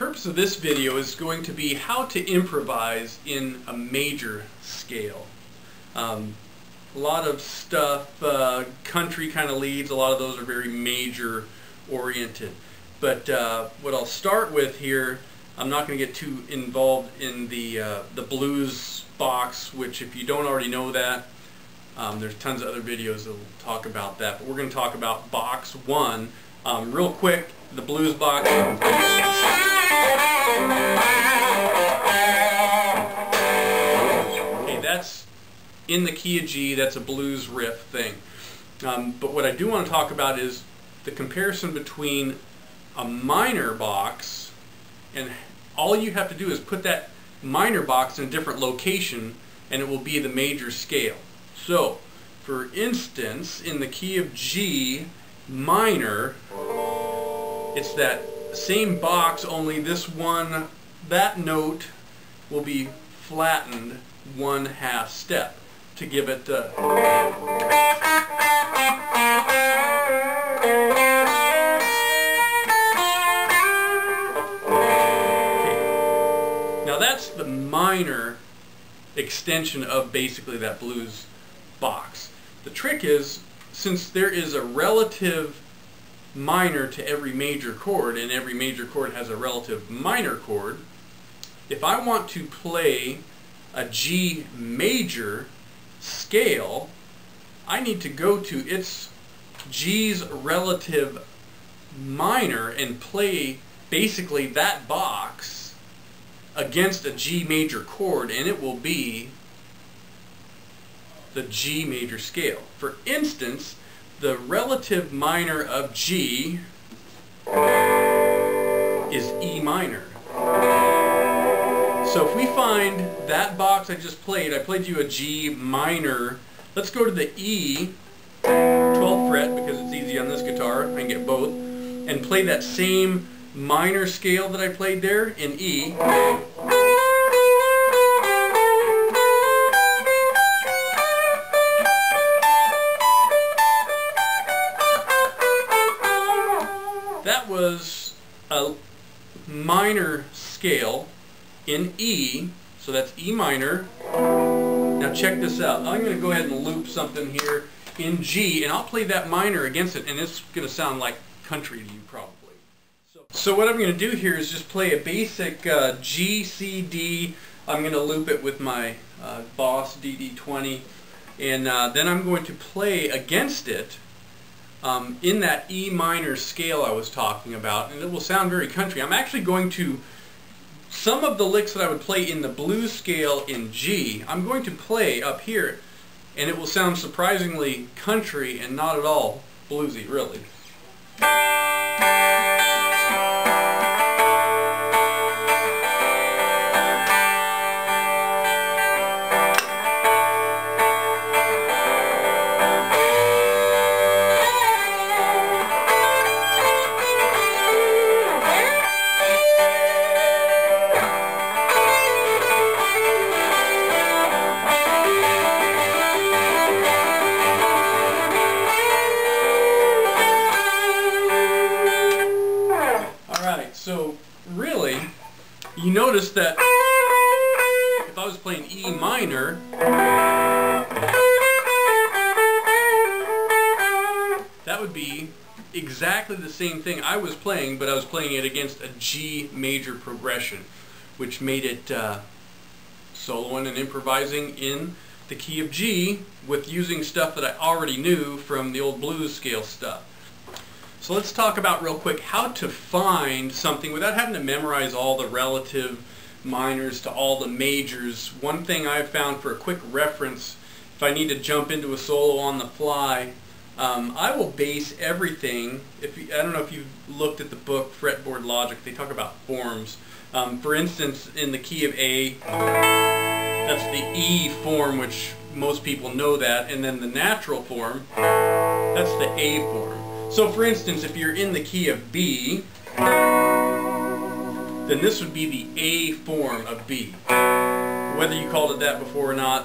purpose of this video is going to be how to improvise in a major scale. A lot of stuff, country kind of leads, a lot of those are very major oriented. But what I'll start with here, I'm not going to get too involved in the blues box, which if you don't already know that, there's tons of other videos that will talk about that. But we're going to talk about box 1 real quick. The blues box. Okay, that's in the key of G. That's a blues riff thing. But what I do want to talk about is the comparison between a minor box, and all you have to do is put that minor box in a different location and it will be the major scale. So, for instance, in the key of G minor, it's that same box, only this one, that note will be flattened 1/2 step to give it the... Now that's the minor extension of basically that blues box. The trick is, since there is a relative minor to every major chord, and every major chord has a relative minor chord, if I want to play a G major scale, I need to go to its G's relative minor and play basically that box against a G major chord, and it will be the G major scale. For instance, the relative minor of G is E minor. So if we find that box I just played, I played you a G minor. Let's go to the E, 12th fret, because it's easy on this guitar, I can get both, and play that same minor scale that I played there in E. That was a minor scale in E, so that's E minor. Now check this out. I'm going to go ahead and loop something here in G, and I'll play that minor against it, and it's going to sound like country to you probably. So what I'm going to do here is just play a basic G, C, D. I'm going to loop it with my Boss DD20, and then I'm going to play against it in that E minor scale I was talking about, and it will sound very country. I'm actually going to, some of the licks that I would play in the blues scale in G, I'm going to play up here, and it will sound surprisingly country and not at all bluesy, really. So really, you notice that if I was playing E minor, that would be exactly the same thing I was playing, but I was playing it against a G major progression, which made it soloing and improvising in the key of G with using stuff that I already knew from the old blues scale stuff. So let's talk about real quick how to find something without having to memorize all the relative minors to all the majors. One thing I've found for a quick reference, if I need to jump into a solo on the fly, I will base everything. I don't know if you've looked at the book Fretboard Logic, they talk about forms. For instance, in the key of A, that's the E form, which most people know that, and then the natural form, that's the A form. So for instance, if you're in the key of B, then this would be the A form of B. Whether you called it that before or not,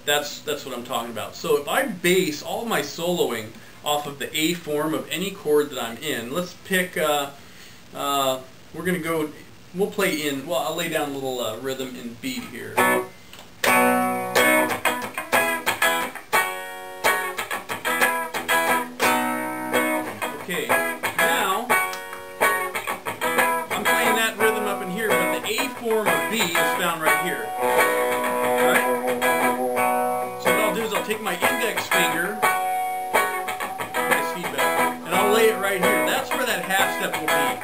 that's what I'm talking about. So if I base all my soloing off of the A form of any chord that I'm in, let's pick, we're going to go, we'll play in, well, I'll lay down a little rhythm in beat here. Okay, now I'm playing that rhythm up in here, but the A form of B is found right here. Alright? So what I'll do is I'll take my index finger, nice feedback, and I'll lay it right here. That's where that half step will be.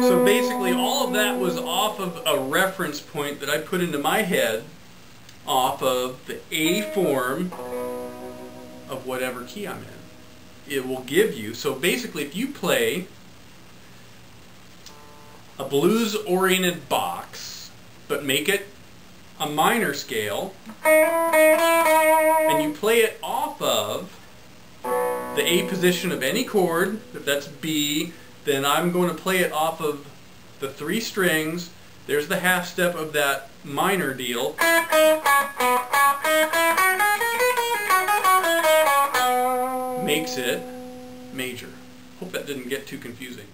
So basically all of that was off of a reference point that I put into my head off of the A form of whatever key I'm in. It will give you, so basically if you play a blues-oriented box, but make it a minor scale, and you play it off of the A position of any chord, if that's B, then I'm going to play it off of the 3 strings. There's the half step of that minor deal. Makes it major. Hope that didn't get too confusing.